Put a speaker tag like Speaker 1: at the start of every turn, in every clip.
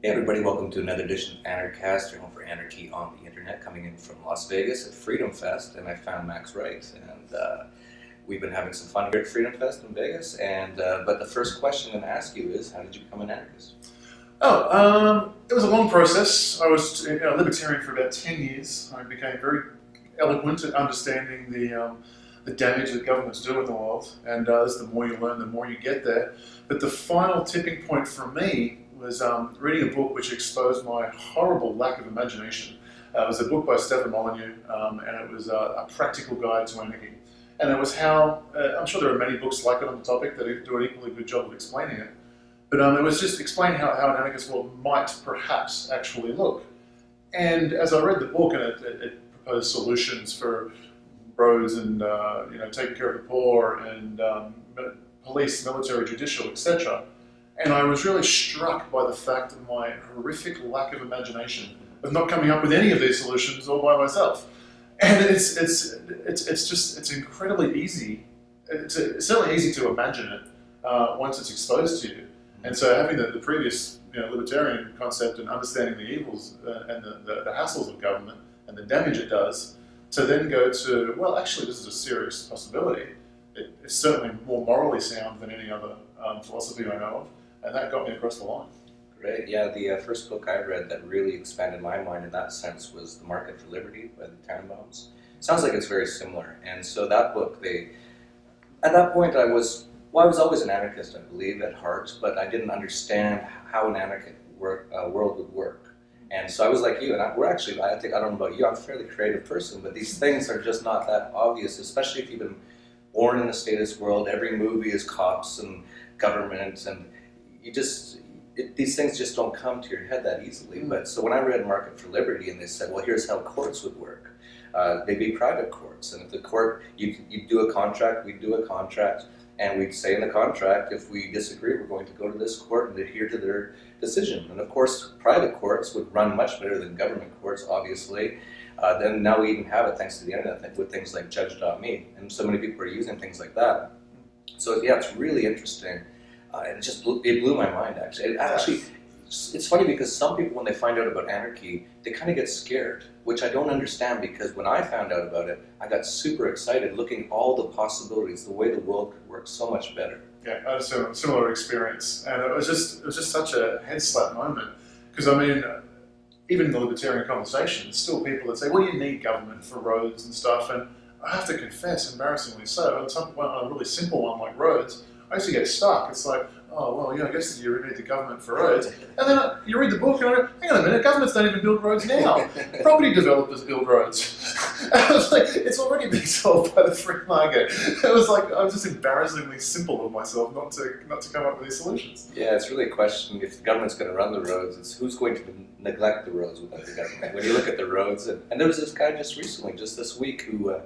Speaker 1: Hey everybody, welcome to another edition of Anarchast, your home for anarchy on the internet, coming in from Las Vegas at Freedom Fest, and I found Max Wright, and we've been having some fun here at Freedom Fest in Vegas, and but the first question I'm going to ask you is, how did you become an anarchist?
Speaker 2: It was a long process. I was a libertarian for about 10 years. I became very eloquent at understanding the damage that governments do in the world, and as the more you learn, the more you get there. But the final tipping point for me was reading a book which exposed my horrible lack of imagination. It was a book by Stephen Molyneux, and it was a practical guide to anarchy. And it was how, I'm sure there are many books like it on the topic that do an equally good job of explaining it, but it was just explaining how an anarchist world might perhaps actually look. And as I read the book, and it proposed solutions for roads and taking care of the poor and police, military, judicial, etc. And I was really struck by the fact of my horrific lack of imagination of not coming up with any of these solutions all by myself. And it's incredibly easy. It's certainly easy to imagine it once it's exposed to you. And so having the previous libertarian concept and understanding the evils and the hassles of government and the damage it does, to then go to, well, actually this is a serious possibility. It's certainly more morally sound than any other philosophy I know of. And that got me across the line.
Speaker 1: Great, yeah, the first book I read that really expanded my mind in that sense was The Market for Liberty by the Tannenbaums. Sounds like it's very similar. And so that book, at that point I was always an anarchist, I believe, at heart, but I didn't understand how an anarchist world would work. And so I was like you, and I don't know about you, I'm a fairly creative person, but these things are just not that obvious, especially if you've been born in a status world. Every movie is cops and government, and these things just don't come to your head that easily. But so when I read Market for Liberty and they said, well, here's how courts would work. They'd be private courts, and if the court, you do a contract, we'd do a contract, and we'd say in the contract, if we disagree, we're going to go to this court and adhere to their decision. And of course, private courts would run much better than government courts, obviously. Then now we even have it thanks to the internet with things like Judge.me, and so many people are using things like that. So yeah, it's really interesting. And it blew my mind, actually. It's funny because some people, when they find out about anarchy, they kind of get scared, which I don't understand, because when I found out about it, I got super excited looking at all the possibilities, the way the world could work so much better.
Speaker 2: Yeah, I had a similar experience, and it was just such a head slap moment, because I mean, even in the libertarian conversation, there's still people that say, well, you need government for roads and stuff, and I have to confess, embarrassingly so, on a really simple one like roads, I used to get stuck. It's like, oh, well, yeah, I guess you need the government for roads. And then you read the book and I go, hang on a minute, governments don't even build roads now. Property developers build roads. And I was like, it's already being solved by the free market. It was like, I was just embarrassingly simple of myself not to come up with these solutions.
Speaker 1: Yeah, it's really a question, if the government's going to run the roads, it's who's going to neglect the roads without the government. When you look at the roads, and there was this guy just this week, who a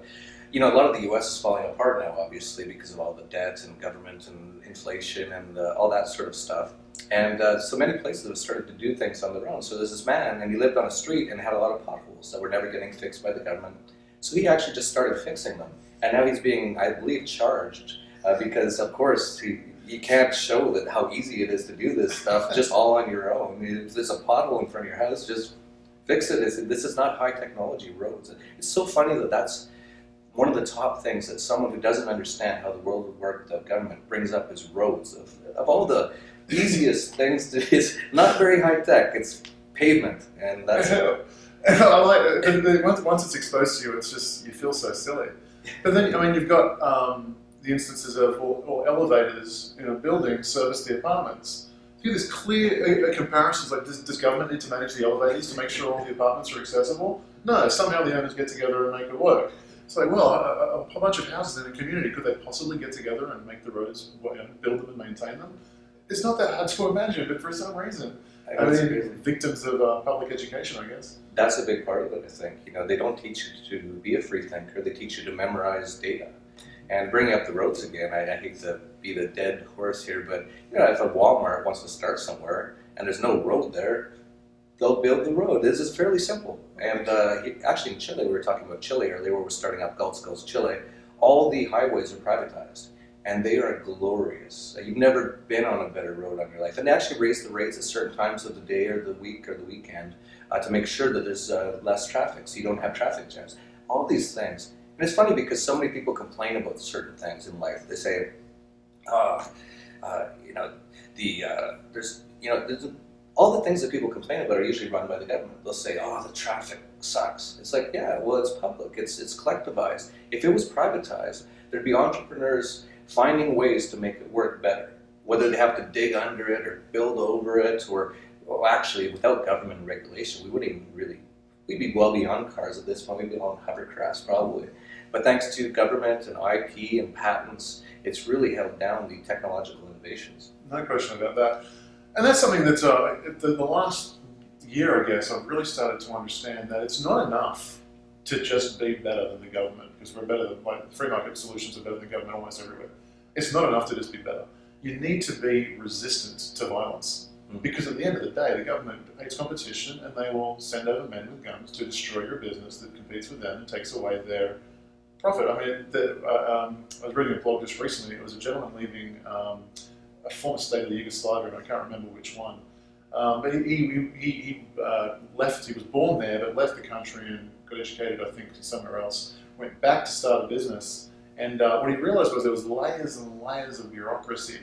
Speaker 1: lot of the U.S. is falling apart now, obviously, because of all the debt and government and inflation and all that sort of stuff. And so many places have started to do things on their own. So there's this man, and he lived on a street and had a lot of potholes that were never getting fixed by the government. So he actually just started fixing them. And now he's being, I believe, charged because, of course, you can't show that how easy it is to do this stuff just all on your own. If there's a pothole in front of your house, just fix it. This is not high technology roads. It's so funny that that's one of the top things that someone who doesn't understand how the world would work without government brings up is roads. Of all the easiest things, it's not very high tech. It's pavement, and that's it.
Speaker 2: I like it. Once it's exposed to you, it's just, you feel so silly. But then, I mean, you've got the instances of all elevators in a building service the apartments. You have this clear comparisons, like does government need to manage the elevators to make sure all the apartments are accessible? No, somehow the owners get together and make it work. It's like, well, a bunch of houses in a community, could they possibly get together and make the roads, build them and maintain them? It's not that hard to imagine, but for some reason, I mean, victims of public education, I guess.
Speaker 1: That's a big part of it, I think. They don't teach you to be a free thinker. They teach you to memorize data. And bringing up the roads again, I hate to beat a dead horse here, but if a Walmart wants to start somewhere and there's no road there, they'll build the road. This is fairly simple. And actually in Chile, we were talking about Chile earlier, where we're starting up Gulf Chile, all the highways are privatized. and they are glorious. You've never been on a better road on your life. And they actually raise the rates at certain times of the day or the week or the weekend to make sure that there's less traffic, so you don't have traffic jams. All these things. And it's funny because so many people complain about certain things in life. They say, there's all the things that people complain about are usually run by the government. They'll say, oh, the traffic sucks. It's like, yeah, well, it's public. It's collectivized. If it was privatized, there'd be entrepreneurs finding ways to make it work better. Whether they have to dig under it or build over it, or well, actually, without government regulation, we wouldn't even really, we'd be well beyond cars at this point. We'd be on hovercrafts probably. But thanks to government and IP and patents, it's really held down the technological innovations.
Speaker 2: No question about that. And that's something that the last year, I guess, I've really started to understand that it's not enough to just be better than the government, because we're better than, like, free market solutions are better than government almost everywhere. It's not enough to just be better. You need to be resistant to violence, because at the end of the day, the government hates competition, and they will send over men with guns to destroy your business that competes with them and takes away their profit. I mean, I was reading a blog just recently. It was a gentleman leaving a former state of the Yugoslavia, and I can't remember which one. But he left. He was born there, but left the country and got educated, I think, somewhere else. Went back to start a business, and what he realized was there was layers and layers of bureaucracy,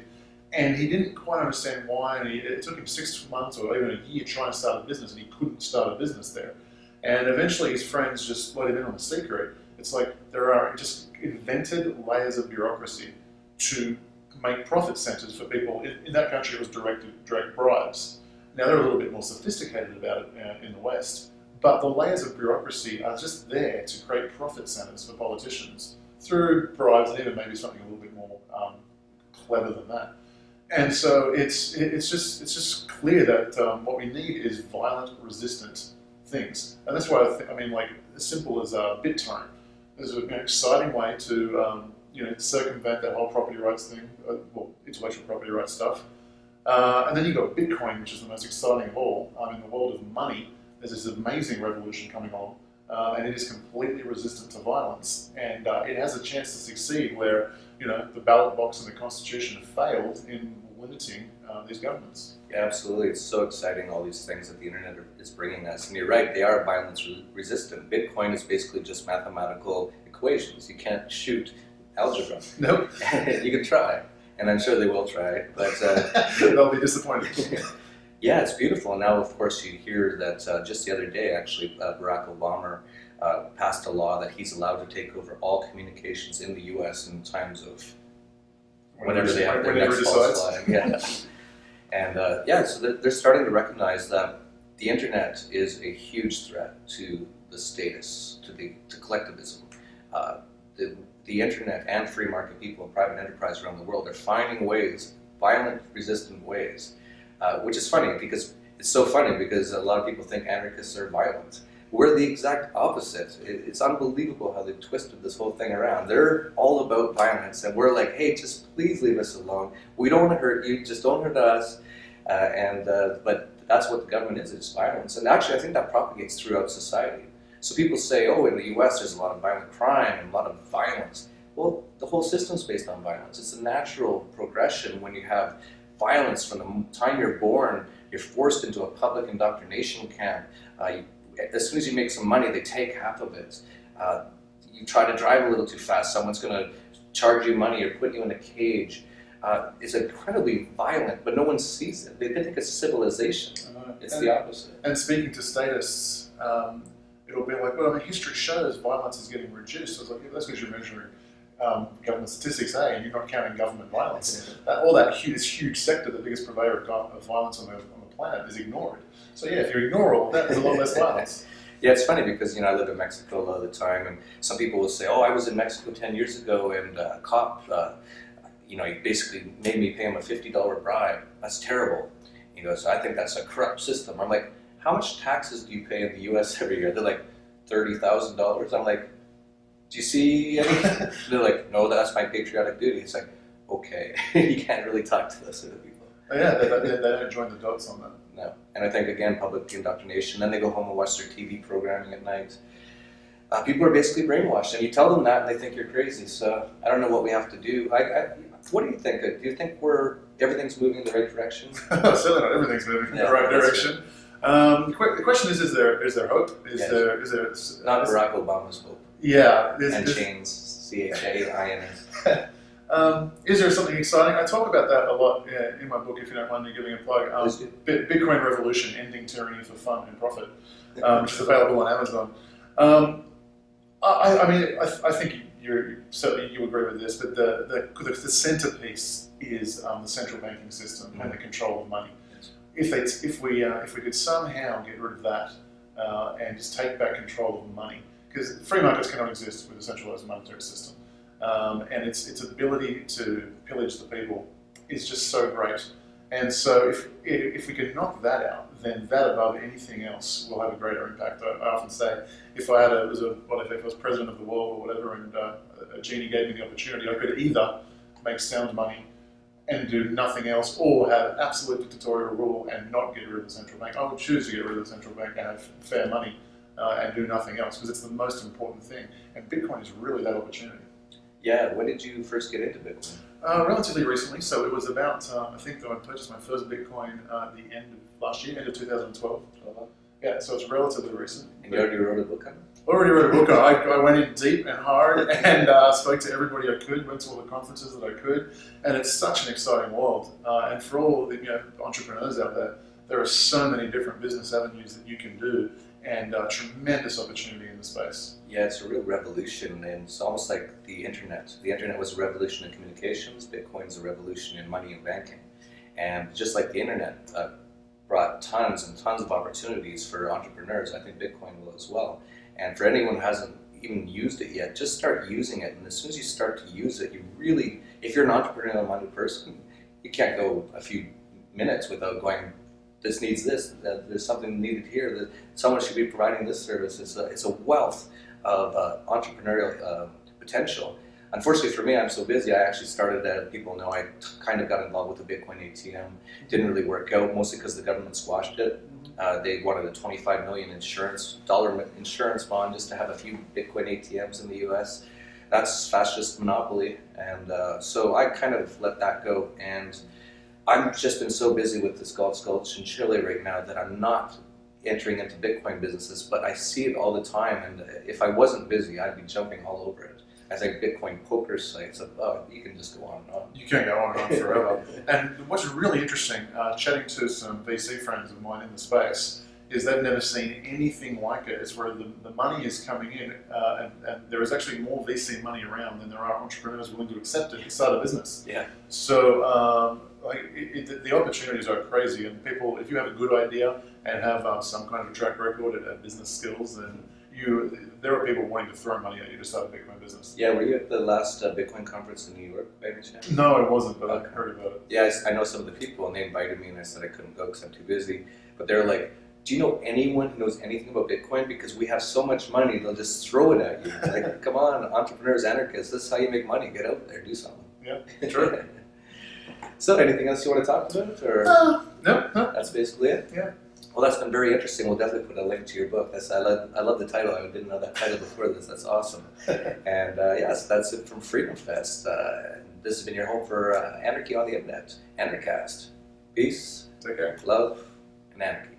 Speaker 2: and he didn't quite understand why. And it took him 6 months or even a year trying to start a business, and he couldn't start a business there. And eventually, his friends just let him in on the secret. It's like there are just invented layers of bureaucracy to make profit centers for people. In that country, it was direct bribes. Now, they're a little bit more sophisticated about it in the West, but the layers of bureaucracy are just there to create profit centers for politicians through bribes and even maybe something a little bit more clever than that. And so it's just clear that what we need is violent, resistant things. And that's why I mean, like, as simple as BitTorrent. There's an exciting way to circumvent that whole property rights thing, intellectual property rights stuff. And then you've got Bitcoin, which is the most exciting of all. In the world of money, there's this amazing revolution coming on, and it is completely resistant to violence. And it has a chance to succeed where, the ballot box and the Constitution have failed in limiting these governments.
Speaker 1: Yeah, absolutely. It's so exciting, all these things that the internet is bringing us. And you're right, they are violence resistant. Bitcoin is basically just mathematical equations. You can't shoot algebra.
Speaker 2: Nope.
Speaker 1: You can try, and I'm sure they will try, but
Speaker 2: they'll be disappointed.
Speaker 1: Yeah, it's beautiful. And now, of course, you hear that just the other day, actually, Barack Obama passed a law that he's allowed to take over all communications in the U.S. in times of whenever they have their next false flag. Yeah. And so they're starting to recognize that the internet is a huge threat to the status, to collectivism. The internet and free market people and private enterprise around the world are finding ways, violent, resistant ways, which is funny because it's so funny because a lot of people think anarchists are violent. We're the exact opposite. It's unbelievable how they've twisted this whole thing around. They're all about violence, and we're like, hey, just please leave us alone. We don't want to hurt you, just don't hurt us. But that's what the government is, it's violence. And actually, I think that propagates throughout society. So people say, oh, in the US there's a lot of violent crime and a lot of violence. Well, the whole system's based on violence. It's a natural progression when you have violence from the time you're born. You're forced into a public indoctrination camp. As soon as you make some money, they take half of it. You try to drive a little too fast, someone's going to charge you money or put you in a cage. It's incredibly violent, but no one sees it. They think it's civilization. It's the opposite.
Speaker 2: And speaking to statists, it'll be like, well, I mean, history shows violence is getting reduced. So it's like, yeah, that's because you're measuring government statistics, and you're not counting government violence. All that huge sector, the biggest purveyor of violence on the planet, is ignored. So yeah, if you ignore all of that, there's a lot less violence.
Speaker 1: Yeah, it's funny because I live in Mexico a lot of the time, and some people will say, "Oh, I was in Mexico 10 years ago, and a cop, he basically made me pay him a $50 bribe. That's terrible." He goes, "I think that's a corrupt system." I'm like, "How much taxes do you pay in the U.S. every year?" They're like, $30,000. I'm like, "Do you see anything?" They're like, "No, that's my patriotic duty." It's like, okay, you can't really talk to those other people.
Speaker 2: Oh, yeah, they don't join the dots on that.
Speaker 1: No, and I think, again, public indoctrination, then they go home and watch their TV programming at night. People are basically brainwashed, and you tell them that, and they think you're crazy, so I don't know what we have to do. What do you think? Do you think everything's moving in the right direction?
Speaker 2: Certainly not everything's moving in the right direction. The question is there hope? Is there
Speaker 1: not Barack Obama's hope?
Speaker 2: Yeah.
Speaker 1: And chains, CHAINS.
Speaker 2: Is there something exciting? I talk about that a lot in my book, if you don't mind me giving a plug. Bitcoin Revolution, Ending Tyranny for Fun and Profit, which is available on Amazon. I think certainly you agree with this, but the centerpiece is the central banking system and the control of money. If we could somehow get rid of that and just take back control of money, because free markets cannot exist with a centralized monetary system, and its ability to pillage the people is just so great. And so if we could knock that out, then that above anything else will have a greater impact. I often say, if I was president of the world or whatever, and a genie gave me the opportunity, I could either make sound money and do nothing else, or have absolute dictatorial rule and not get rid of the central bank. I would choose to get rid of the central bank and have fair money and do nothing else, because it's the most important thing. And Bitcoin is really that opportunity.
Speaker 1: Yeah, when did you first get into Bitcoin?
Speaker 2: Relatively recently, so it was about, I think that I purchased my first Bitcoin at the end of last year, end of 2012. Yeah, so it's relatively recent.
Speaker 1: And you already wrote a book on it?
Speaker 2: Already wrote a book. I went in deep and hard and spoke to everybody I could, went to all the conferences that I could, and it's such an exciting world. And for all the entrepreneurs out there are so many different business avenues that you can do, and tremendous opportunity in the space.
Speaker 1: Yeah, it's a real revolution, and it's almost like the internet. The internet was a revolution in communications. Bitcoin's a revolution in money and banking. And just like the internet brought tons and tons of opportunities for entrepreneurs, I think Bitcoin will as well. And for anyone who hasn't even used it yet, just start using it. And as soon as you start to use it, you really, if you're an entrepreneurial-minded person, you can't go a few minutes without going, this needs this, there's something needed here, that someone should be providing this service. It's a wealth of entrepreneurial potential. Unfortunately for me, I'm so busy, I actually started, people know, I kind of got involved with the Bitcoin ATM. Didn't really work out, mostly because the government squashed it. They wanted a $25 million insurance bond just to have a few Bitcoin ATMs in the US. That's fascist monopoly, and so I kind of let that go. And I've just been so busy with this Gulch in Chile right now that I'm not entering into Bitcoin businesses, but I see it all the time, and if I wasn't busy, I'd be jumping all over it. I think Bitcoin poker sites, you can just go on and on. You
Speaker 2: can go on and on forever. And what's really interesting, chatting to some VC friends of mine in the space, is they've never seen anything like it. It's where the money is coming in, and there is actually more VC money around than there are entrepreneurs willing to accept it to start a business.
Speaker 1: Yeah.
Speaker 2: So the opportunities are crazy, and people, if you have a good idea and have some kind of a track record at business skills, then there are people wanting to throw money at you to start a Bitcoin business.
Speaker 1: Yeah, were you at the last Bitcoin conference in New York by any chance?
Speaker 2: No, I wasn't, but I heard about it.
Speaker 1: Yeah, I know some of the people, and they invited me, and I said I couldn't go because I'm too busy. But they're like, do you know anyone who knows anything about Bitcoin? Because we have so much money, they'll just throw it at you. Like, come on, entrepreneurs, anarchists, this is how you make money. Get out there, do something.
Speaker 2: Yeah, true.
Speaker 1: So, anything else you want to talk about? Or
Speaker 2: no.
Speaker 1: That's basically it?
Speaker 2: Yeah.
Speaker 1: Well, that's been very interesting. We'll definitely put a link to your book. I love the title. I didn't know that title before this. That's awesome. And yes, that's it from Freedom Fest. This has been your home for Anarchy on the Internet, Anarchast. Peace,
Speaker 2: take care,
Speaker 1: love, and anarchy.